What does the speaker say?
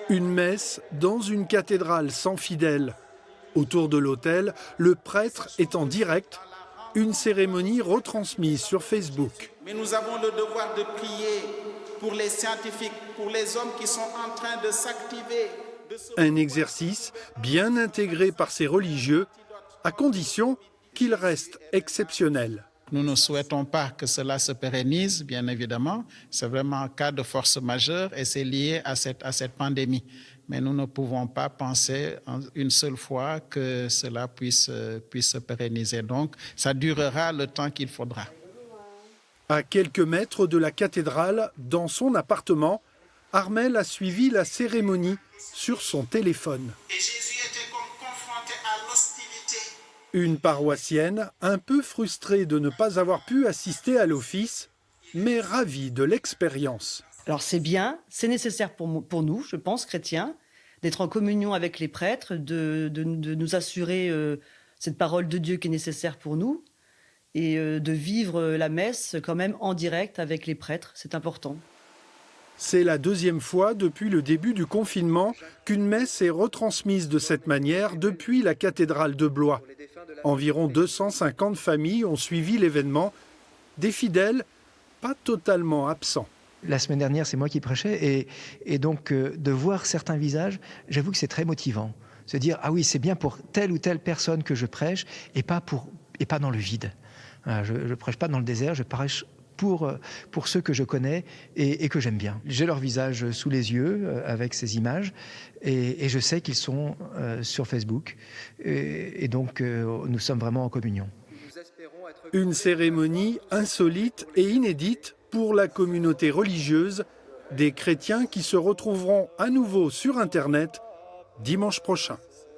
Une messe dans une cathédrale sans fidèles. Autour de l'autel, le prêtre est en direct. Une cérémonie retransmise sur Facebook. Mais nous avons le devoir de prier pour les scientifiques, pour les hommes qui sont en train de s'activer. Un exercice bien intégré par ces religieux, à condition qu'il reste exceptionnel. Nous ne souhaitons pas que cela se pérennise, bien évidemment. C'est vraiment un cas de force majeure et c'est lié à cette pandémie. Mais nous ne pouvons pas penser une seule fois que cela puisse se pérenniser. Donc, ça durera le temps qu'il faudra. À quelques mètres de la cathédrale, dans son appartement, Armel a suivi la cérémonie sur son téléphone. Et Jésus était comme confronté à l'hostilité. Une paroissienne, un peu frustrée de ne pas avoir pu assister à l'office, mais ravie de l'expérience. Alors c'est bien, c'est nécessaire pour nous, je pense, chrétiens, d'être en communion avec les prêtres, de nous assurer cette parole de Dieu qui est nécessaire pour nous et de vivre la messe quand même en direct avec les prêtres, c'est important. C'est la deuxième fois depuis le début du confinement qu'une messe est retransmise de cette manière depuis la cathédrale de Blois. Environ 250 familles ont suivi l'événement, des fidèles pas totalement absents. La semaine dernière, c'est moi qui prêchais et donc de voir certains visages, j'avoue que c'est très motivant. Se dire, ah oui, c'est bien pour telle ou telle personne que je prêche et pas dans le vide. Je ne prêche pas dans le désert, je prêche pour ceux que je connais et que j'aime bien. J'ai leur visage sous les yeux avec ces images et je sais qu'ils sont sur Facebook et donc nous sommes vraiment en communion. Une cérémonie insolite et inédite pour la communauté religieuse, des chrétiens qui se retrouveront à nouveau sur Internet dimanche prochain.